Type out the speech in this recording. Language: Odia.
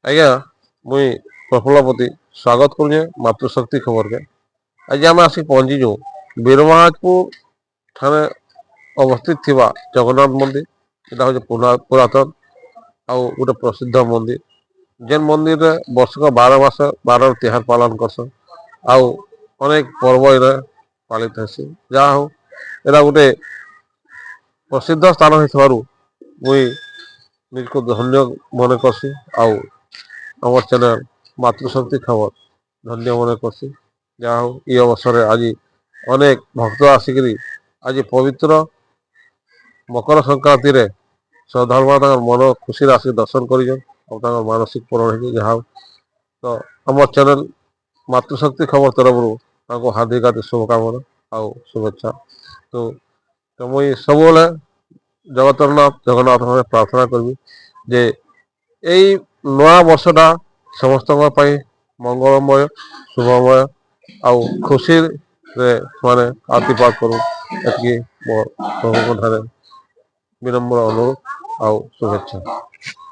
ଆଜ୍ଞା ମୁଇଁ ପ୍ରଫୁଲ୍ଲପତି ସ୍ୱାଗତ କରୁଛେ ମାତୃଶକ୍ତି ଖବରକେ। ଆଜି ଆମେ ଆସିକି ପହଞ୍ଚିଛୁ ବୀରମହାରାଜପୁର ଠାରେ ଅବସ୍ଥିତ ଥିବା ଜଗନ୍ନାଥ ମନ୍ଦିର। ଏଟା ହଉଛି ପୁରାତନ ଆଉ ଗୋଟେ ପ୍ରସିଦ୍ଧ ମନ୍ଦିର। ଯେନ୍ ମନ୍ଦିରରେ ବର୍ଷକ 12 ମାସ 12 ତିହାର ପାଳନ କରସନ୍। ଆଉ ଅନେକ ପର୍ବ ଏଇଟା ପାଳିତ ହେସି। ଯାହା ହଉ ଏଇଟା ଗୋଟେ ପ୍ରସିଦ୍ଧ ସ୍ଥାନ ହେଇଥିବାରୁ ମୁଇଁ ନିଜକୁ ଧନ୍ୟ ମନେ କରସି। ଆଉ ଆମର ଚ୍ୟାନେଲ ମାତୃଶକ୍ତି ଖବର ଧନ୍ୟ ମନେ କରସି। ଯାହା ହଉ ଏ ଅବସରରେ ଆଜି ଅନେକ ଭକ୍ତ ଆସିକିରି ଆଜି ପବିତ୍ର ମକର ସଂକ୍ରାନ୍ତିରେ ଶ୍ରଦ୍ଧାଳୁମାନେ ତାଙ୍କର ମନ ଖୁସିରେ ଆସିକି ଦର୍ଶନ କରିଛନ୍। ଆଉ ତାଙ୍କର ମାନସିକ ପୂରଣ ହେଇଛି। ଯାହା ହଉ ତ ଆମର ଚ୍ୟାନେଲ ମାତୃଶକ୍ତି ଖବର ତରଫରୁ ତାଙ୍କୁ ହାର୍ଦ୍ଦିକ ହାର୍ଦ୍ଦିକ ଶୁଭକାମନା ଆଉ ଶୁଭେଚ୍ଛା। ତ ମୁଇଁ ସବୁବେଳେ ଜଗତରନାଥ ଜଗନ୍ନାଥ ଭାବେ ପ୍ରାର୍ଥନା କରିବି ଯେ ଏଇ ନୂଆ ବର୍ଷଟା ସମସ୍ତଙ୍କ ପାଇଁ ମଙ୍ଗଳମୟ ଶୁଭମୟ ଆଉ ଖୁସିରେ ସେମାନେ ଅତିବାଦ କରୁ। ଏତିକି ମୋ ପ୍ରଭୁଙ୍କ ଠାରେ ବିନମ୍ର ଅନୁରୋଧ ଆଉ ଶୁଭେଚ୍ଛା।